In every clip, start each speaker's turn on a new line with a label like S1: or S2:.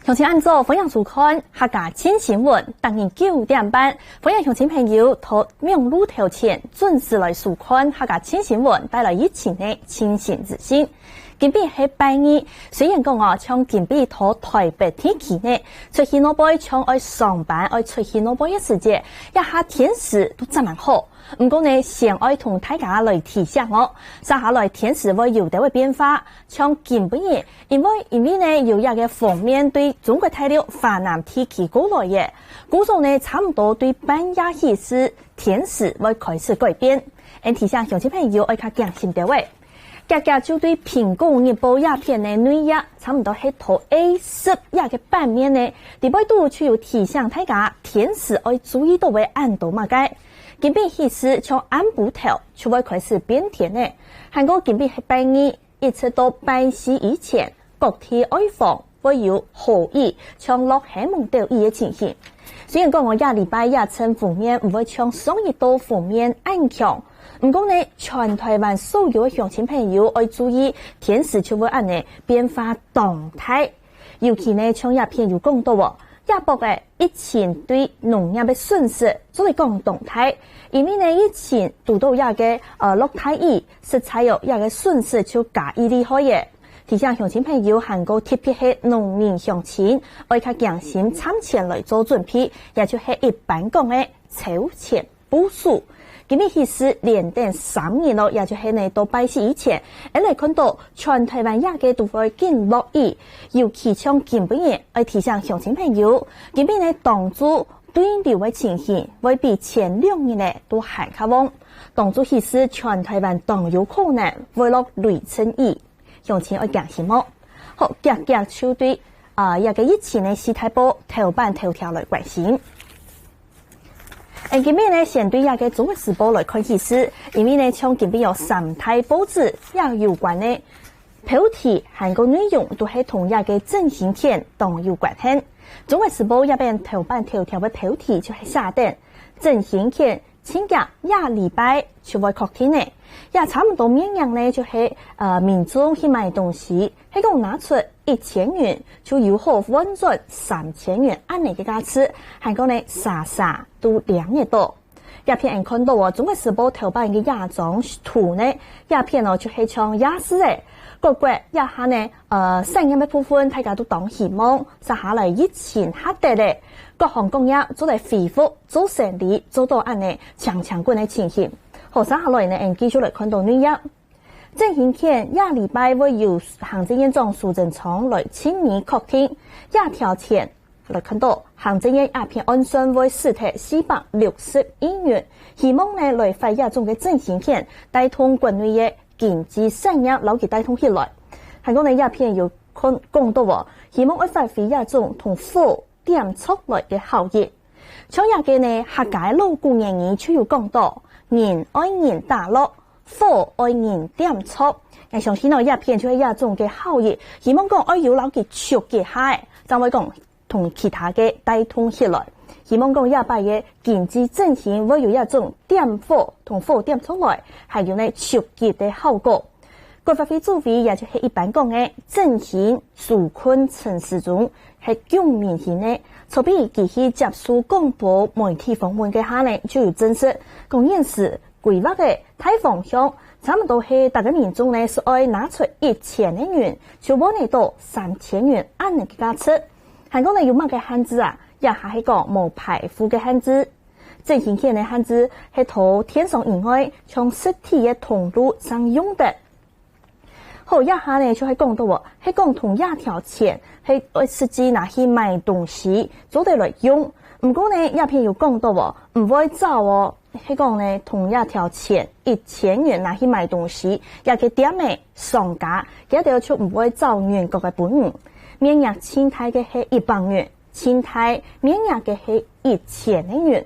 S1: 详情按照分享书看客家新新闻，当日9点半，欢迎乡亲朋友到明路头前准时来收看客家新新闻，带来疫情的清醒自信。今比喺拜二，虽然讲从今比到台北天气呢，出去那边从爱上班，爱出去那边嘅时节，一下天时都真蛮好。唔过呢，先爱同大家来提醒接下来天时会有啲嘅变化，像今晡日，因为呢有一个方面对中国大陆华南地区过来嘅，估计呢差唔多对半夜起时天时会开始改变。提醒乡亲朋友爱较强心啲位。家家就对苹果日报鸦片的内页差唔多係圖 A10嘅版面呢，第八度就有提醒大家天時要注意到會暗度嘛嘅。今邊顯示從暗部頭就會開始變天呢，韓國今邊係拜二一直到拜四以前，各地外防會有豪雨，像落海蒙島雨嘅情形。雖然講我禮拜一趁鋒面唔會像上一度鋒面暗強。唔過呢，全台灣所有嘅鄉親朋友要注意天時就會按呢變化動態，尤其呢像鴉片有講到亞博嘅疫情對農業嘅損失做嚟講動態，因為呢疫情遇到嘅落大雨，實在有嘅損失就加以厲害嘅。提醒鄉親朋友，韓國特別係農民鄉親，要較強心參前來做準備，也就係一般講嘅超前部署。今日其實連電3年咯，也就係呢到拜四以前，嚟看到全台灣亞嘅都會見落雨，尤其像今晡日，要提醒鄉親朋友，今晡呢當主對流嘅情形會比前2年呢都還較旺，當主其實全台灣都有可能會落雷陣雨，鄉親要強心好，家就對一個疫情嘅事態報頭版頭條來關心。今日呢，先對一個中國時報來看起事，因為呢，從今日有3大報紙也有關的標題，韓國內容都係同一個振興券都有關係。中國時報一邊頭版頭條嘅標題就係寫定振興券請假禮拜就會確定呢，也差唔多面樣呢，就係民眾去買東西，係講拿出1000元就有可換轉3000元按呢個價錢，韓國呢啥都2億多。鴉片人看到中國時報頭版嘅亞種圖呢，鴉片就係像亞視嘅，各國一下呢產業嘅部分大家都當希望，接下來疫情下跌咧，各行各業做嚟恢復做生意，做到按呢強滾嘅情形。好，接下來呢，繼續來看到內頁。振興券禮拜會由行政院長蘇貞昌來親自確定，條錢來看到行政院鴉片按算會實體460億元，希望呢來發亞種嘅振興券帶動國內嘅經濟產業撈起帶動起來。韓國呢鴉片有講到希望會發揮亞種同貨點出來嘅效益。像一個呢客家老古言語就有講到，人愛人打落，貨愛人點出。我相信鴉片就係亞種嘅效益，希望講愛有撈起出嘅海，就會講同其他嘅帶動起來。希望講亞拜嘅經濟振興會有一種點貨同貨點出來，還有呢出結嘅效果。國發會主委也就係一般講嘅振興紓困陳時中係強面型嘅，錯比佢去接受廣播媒體訪問嘅下呢，就有證實講現時規劃嘅大方向差唔多係大家民眾呢是愛拿出1000元，就換嚟到3000元按呢個價錢。韓國呢有乜嘅限制也係講無排付嘅限制。振興券嘅限制係從天上以外，從實體嘅通路上用的。好，一下呢就係講到係講同一條錢係實際拿去買東西做得來用。唔過呢鴉片有講到唔會走係講呢同一條錢1000元拿去買東西，也個點嘅商家一定要出唔會走原國嘅本源，免額清貸嘅係100元，清貸免額嘅係1000元。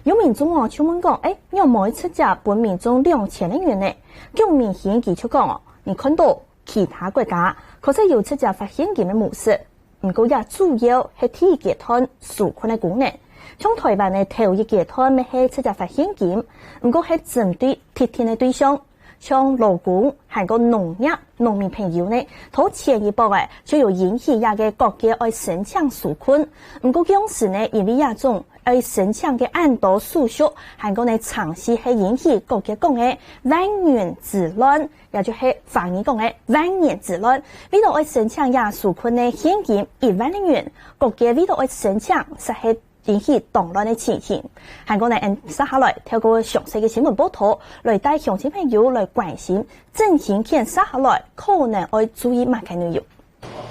S1: 有民眾就問講，你每出價本民眾2000元呢？咁明顯佢出講你看到其他國家確實有出價發現金嘅模式，唔過也主要係第一階段紓困嘅功能。像台灣嘅頭一階段咪係出價發現金，唔過係針對特定嘅對象，像劳工还个农业农民朋友呢，头前一步就有引起亚个各界爱申请纾困。不过当时呢，因为亚种爱申请嘅暗道数缩，还个呢长期系引起各界讲嘅万元之乱，也就是法语讲嘅万年之乱。为了爱申请亚纾困呢，现金1万元，各界为了爱申请，实系引起动乱的情形。韩国呢，接下来透过详细嘅新闻报道，来带乡亲朋友来关心振兴券接下来可能要注意乜嘅内容。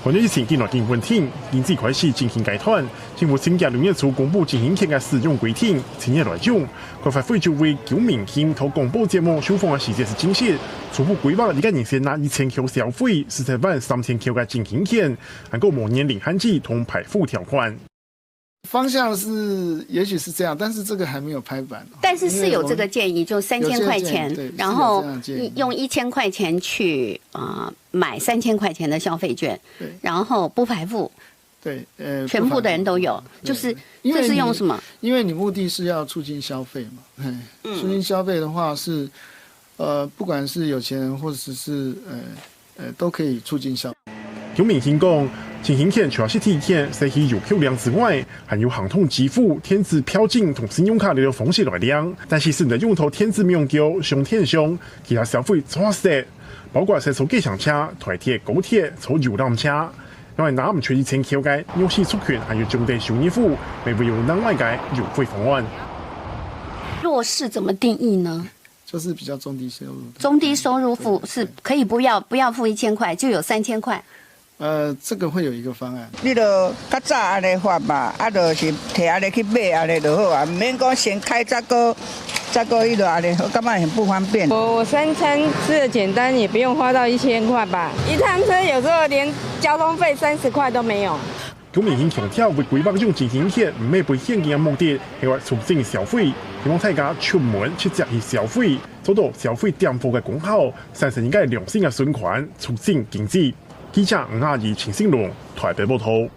S2: 关于疫情近来经稳定，经济开始进行改善。政府新加6月初公布振兴券嘅使用规定，前日来讲，国发会就为9名新透广播节目收放嘅时间是惊喜，初步规划而家年先拿1000块消费，17万3000块嘅振兴券，还有某年领hạn制同排付条款。
S3: 方向是，也许是这样，但是这个还没有拍板。
S4: 但是是有这个建议，就3000块钱，然后用1000块钱去买3000块钱的消费券，然后不排付，
S3: 对，
S4: 全部的人都有，就是这是用什么？
S3: 因为你目的是要促进消费嘛，促进消费的话是，不管是有钱人或者是都可以促进消费。
S2: 有明星讲，振兴券除了是体现社区邮票量之外，还有行通支付、电子票证同信用卡的方式来量。但是你用途电子免用胶、上天上，其他消费怎些？包括是坐计程车、台铁、高铁、坐游览车，因为拿唔出1000块嘅，有时出权还有中低收入户，未会有另外嘅优惠方案。
S4: 弱势怎么定义呢？
S3: 就是比较中低收入。
S4: 中低收入户是可以不要付1000块，就有3000块。
S3: 这个会有一个方案。
S5: 你就较早安尼发嘛，就是摕安尼去买安尼就好啊，唔免讲先开再个伊就安尼，我感觉很不方便。
S6: 我3餐吃的简单，也不用花到1000块吧。一趟车有时候连交通费30块都没有。
S2: 有明星强调，为规划用振兴券，唔係為現金嘅目的，係為促進消費，希望大家出門去積極消費，做到消費點貨嘅功效，產生應該良性嘅循環，促進經濟。記者吳亞儀、陳勝龍台北報道。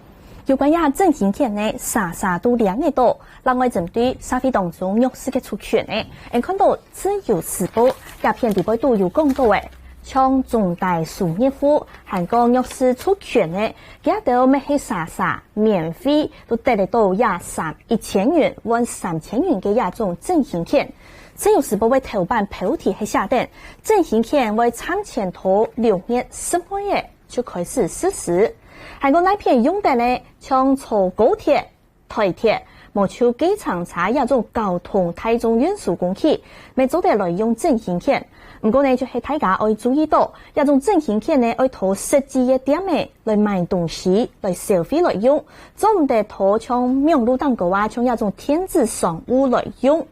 S1: 有關呀振興券呢，啥都兩個多，另外針對社會當中弱勢嘅族群呢，看到自由時報一篇地報都有講到嘅，像中大收入戶韓國弱勢族群呢，佢哋咩係啥免費都得得到1000元、換3000元嘅一種振興券。自由時報為頭版標題係下定振興券為參前頭6月15日就開始實施。韓國那片用的呢，像坐高鐵、台鐵、無像機場車一種交通大眾運輸工具，咪做得來用振興券。不過呢，就係大家要注意到，一種振興券呢，要投實際嘅點呢來買東西、來消費來用，做唔得投像網絡當個像一種電子商務來用。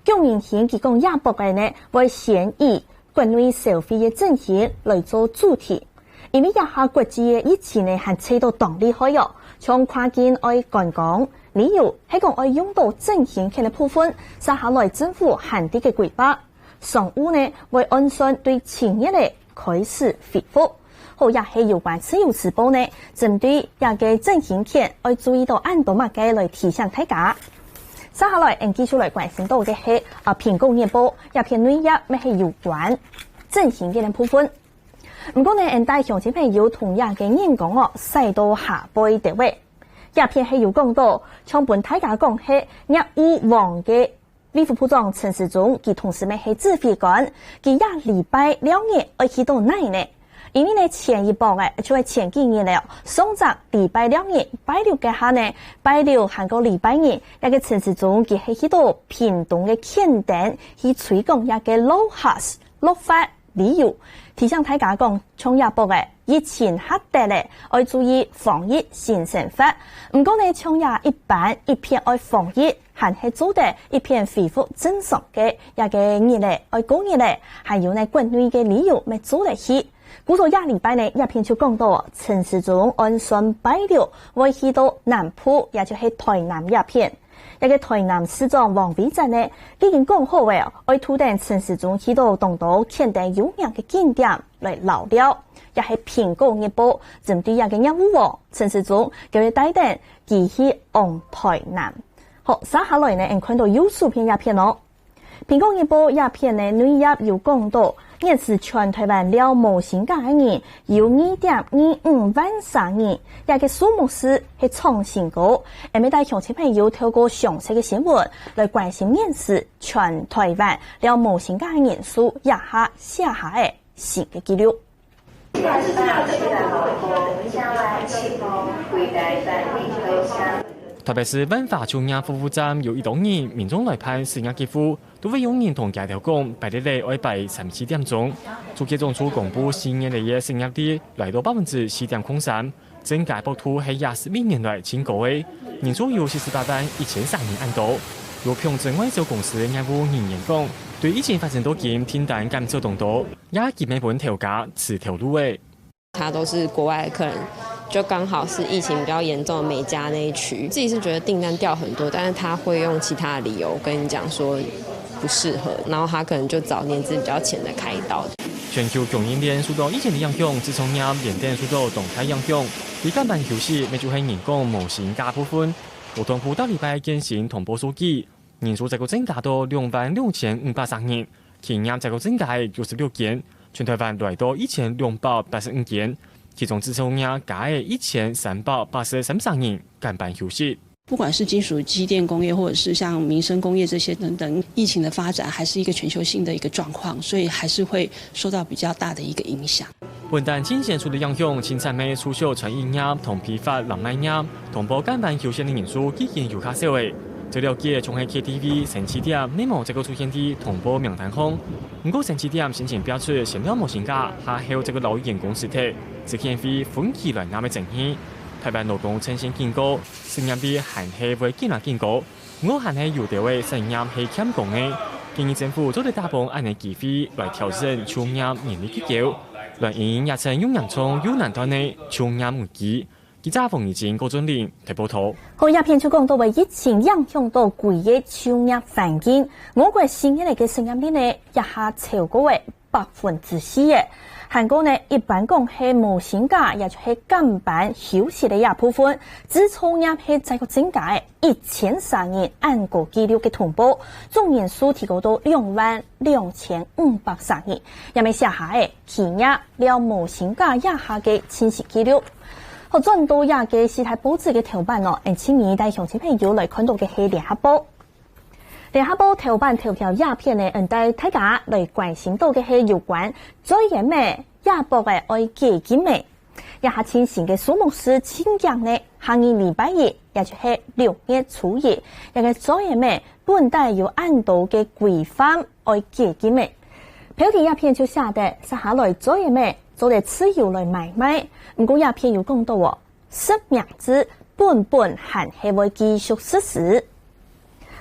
S1: 姜明賢佢講亞博嘅呢，會先以國內消費嘅振興來做主題。因為一下國際嘅疫情呢，係吹到當厲害喲，從跨境愛觀光、旅遊，係講愛用到振興券嘅部分，接下來政府限啲嘅規劃，商務呢會按順對前一嚟開始恢復。好，也係有關自由時報呢，針對一個振興券，愛注意到按度乜嘅來提醒大家。接下來，繼續來關心到嘅係蘋果日報一篇內頁，咩係有關振興券嘅部分。不過呢，帶鄉親朋友同樣嘅人講使到下輩地位，一篇係有講到，從本大家講係業務王嘅衛福部長陳時中，佢同時咪係指揮官，佢禮拜2日要去到哪呢？因為呢前一波就係前幾年了，上晝禮拜2日，拜六嘅下呢，拜六韓國禮拜日，一個陳時中佢係去到屏東嘅墾丁去推廣一個落實立法旅遊。提醒大家講，從亞博嘅疫情嚇得咧，要注意防疫新生活。唔過呢，從亞一般一片愛防疫，還係做得一片恢復正常嘅一個日咧，愛過日咧，還有呢國內嘅旅遊咪做得起。故作亞禮拜呢，一片就講到陳時中按順拜六會去到南埔，也就係台南一片。一個台南市長王偉珍呢，已經講好嘅，愛推動陳時中去到東島墾丁有名嘅景點來留了，也係蘋果日報針對一個業務王陳時中叫佢帶領佢去往台南。好，接下來呢，看到有數篇一片咯。蘋果日報一片呢，內頁有講到现时全台湾了无薪假的人有2.25万3人，也个数目是创新高。下面带乡亲朋友透过详细的新闻来关心现时全台湾了无薪假的人数也下的新的纪录。
S7: 特别是万华中央服务站有1多人民众来办事业给付，都会有人同街头讲，排日来拜3-4点钟。主计总处公布新年的失业率来到4.03%，增加幅度係22年来最高的，人数有48万1300人按度。有平镇外销公司的业务人员讲，对疫情发生到今订单減少動多，也基本本調價是條路的。
S8: 他都是國外的客人。就剛好是疫情比較嚴重的美加那一區，自己是覺得訂單掉很多，但是他會用其他的理由跟你講說不適合，然後他可能就找年資比較淺的開刀。
S7: 全球供應鏈受到疫情的影響，自從入緬甸受到動態影響，而間辦休息，咪就係人工無薪假部分。勞動部到禮拜更新同步數據，人數再個增加到26530人，企業再個增加96件，全台灣來到1285件。其中自從業假1383人減半休息。
S9: 不管是金屬機電工業，或者是像民生工業這些等等，疫情的發展還是一個全球性的一個狀況，所以還是會受到比較大的一個影響。
S7: 本單前線處的影響，青產美、促銷、傳染業同批發、人賣業同步減半休息的人數已經有較少嘅。這了解從係 KTV 3-7點內幕這個出現的同步名單中，不過3-7點先前標出先了無薪假，下後這個勞員工實體。只顯會分期來南的爭議，台灣勞工呈現警告，失業率還係會繼續警告。我還係有條位失業係欠工嘅，建議政府做啲大幫按呢機會來調整就業人力結構，來應也曾有人從有難斷的就業危機。記者馮怡靜、高俊玲提報道。
S1: 好，鴉片就講到為疫情影響到貴嘅就業環境，我國新嘅嘅失業率呢，一下超過為4%嘅。韓國呢，一般講係無薪假，也就係減半休息的一部分。自從入係再個增加1300人按個紀錄嘅同步，總人數提高到22530人，也咪下下嘅企業了無薪假也下嘅前時紀錄。好，轉到也嘅時態報紙嘅頭版咯，請你帶鄉親朋友來看到嘅係聯合報。聯合報頭版頭條鴉片呢，帶大家來關心到嘅係有關在野咩亞博嘅愛基金嘅，也下前線嘅數目是清陽呢，下年禮拜一，也就係6月初一，也個在野咩本帶有按度嘅規範愛基金嘅，標題鴉片就寫得接下來在野咩做嚟自由來買賣，唔過鴉片有講到喎，10名字本還係會繼續實施。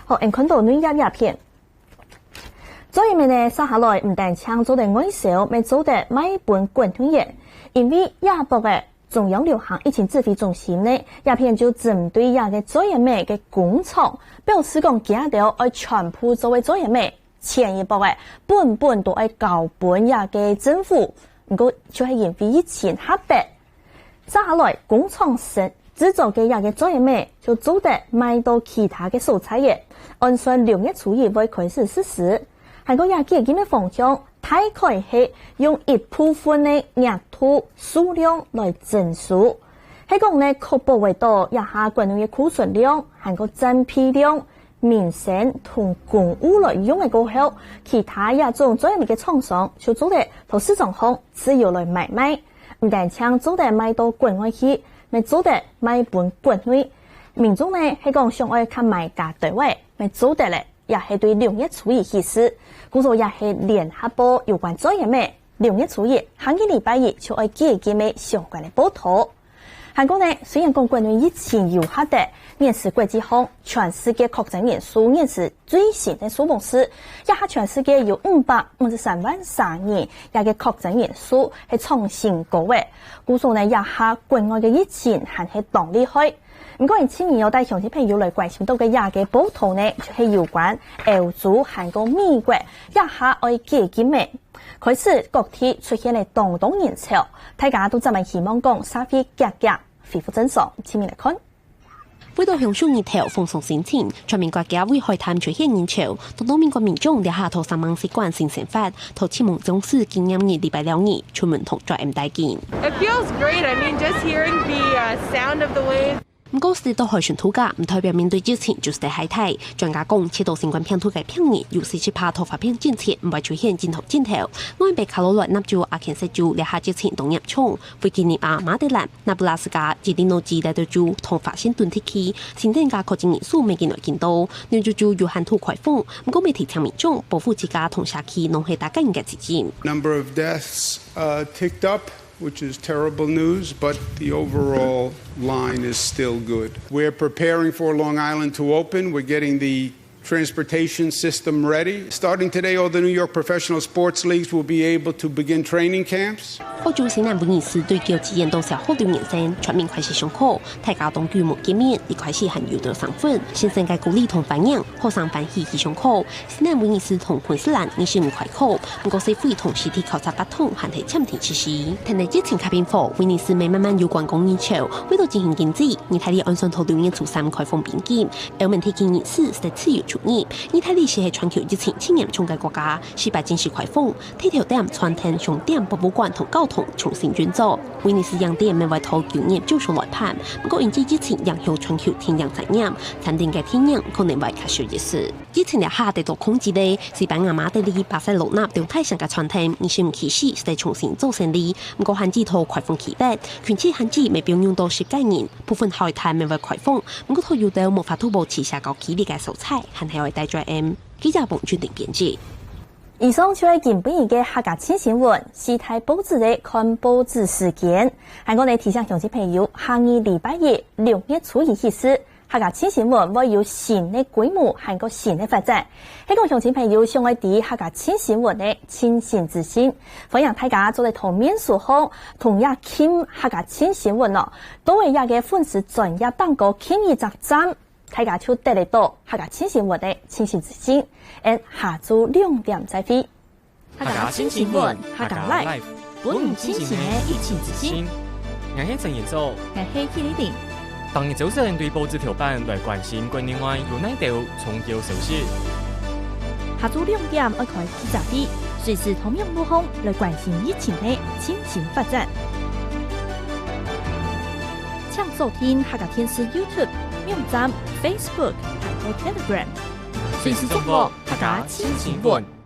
S1: 好，看到女鴉片，在野咩呢？接下來唔但搶做嚟外銷，咪做得買本滾通嘢，因為亞博嘅中央流行疫情指揮中心呢，鴉片就針對亞嘅在野咩嘅工廠，表示講佢哋要全部作為在野咩前一步嘅本都係交本亞嘅政府，唔過就係因為疫情下跌，接下來工廠製造嘅亞嘅在野咩就做得賣到其他嘅蔬菜業，按算6月初一會開始實施。韓國亞基金嘅方向，大概係用一部分嘅業土數量來增數，係講呢確保為到亞下國內嘅庫存量、韓國占批量、民生同公務來用嘅過後，其他亞種在野嘅廠商就做得到市場上自由來買賣，唔但搶做得賣到國外去，咪做得賣本國內，民眾呢係講想愛看買家對位，咪做得咧。也係對6月初一起事，故作也係聯合報有關在野咩6月初一下個禮拜一就愛基金嘅相關嘅報道。韓國呢雖然講國內疫情有下跌，現時國際上全世界確診人數現時最新嘅數目是，也係全世界有553萬3人，也嘅確診人數係創新高嘅，故作呢也係國外嘅疫情還係當厲害。唔過，前面有帶鄉親朋友來關心到嘅亞嘅報道呢，就係有關歐洲、韓國、美國一下愛基金嘅，開始各地出現了動盪人潮，大家都真係希望講社會價格恢復正常。前面來看。
S10: 为了享受日头放松心情，全面国家为海滩出现人潮，多到民国民众在下头3万习惯新生活，头启蒙中式纪念日礼拜6日出门同在 M 大見。
S11: It feels great. I mean, just hearing the sound of the waves.
S10: 唔過是到海船土家，唔代表面對疫情就是在海態。專家講，切到新冠病毒嘅病人，有47%頭發病之前唔會出現鏡頭。外被卡羅來納州、阿肯色州列下疫情動入衝，維吉尼亞、馬德蘭、納布拉斯加、吉利諾州大多州同發現斷鐵期，新增加確診人數未見來見到。紐州州有限度開放，唔過未提倡民眾保護自家同社區，弄係大家應該自檢。
S12: Number of deaths ticked up, which is terrible news, but the overall line is still good. We're preparing for Long Island to open. We're getting the transportation system ready. Starting today, all the New York professional sports leagues will be able to begin training camps.
S10: 澳洲西南威尼斯對教資研到時候2年生，全面開始上課，大家當규모見面，亦開始含有到身份，先生嘅鼓勵同反應，學生歡喜去上課。西南威尼斯同昆士蘭已是唔開課，不過社會同實體考察不同，限係潛艇設施。但係疫情較變化，威尼斯未慢慢有觀光人潮，為咗進行經濟，意大利按上頭6年初3開放邊境，歐盟提建議是在自由出入。意大利是係全球疫情輕嚴重嘅國家，18正式開放，體條店、餐廳、商店、博物館同交通重新運作。威尼斯洋店未為頭9年就上來盤，不過因為疫情影響全球天然產業，餐廳嘅天然可能會較少熱市。疫情下得到控制咧，西班牙馬德里、巴塞羅那等大城嘅餐廳25期時是重新做生意，不過限制頭開放期間，全期限制未表用到10幾年，部分海灘未為開放，不過頭有到無法突破持下高企力嘅素材，係係帶在 M 記者幫決定編輯。
S1: 以上就係今晡日嘅客家新新聞，時態報紙嘅看報紙時間。係我哋提醒鄉親朋友，下個禮拜日6月初1起時，客家新新聞會有新嘅規模，還有新嘅發展。希望鄉親朋友想愛啲客家新新聞嘅親身資訊，歡迎大家做嚟同面說好，同樣傾客家新新聞咯。都會有嘅粉絲專業辦個傾一集站。大家就得嚟到客家新新聞的親身資訊，下晝2點再會。
S7: 客家新新聞，客家 live， 本唔清醒嘅疫情資訊。我係陳彥祖，
S1: 我係許麗玲。
S7: 當日早上對報紙條版來關心國內外有哪條重要消息。
S1: 下晝2點要開記者會，隨時同樣路況來關心疫情的親情發展。請收聽客家電視 YouTube。網站 Facebook 還有 Telegram，隨時掌握客家新新聞。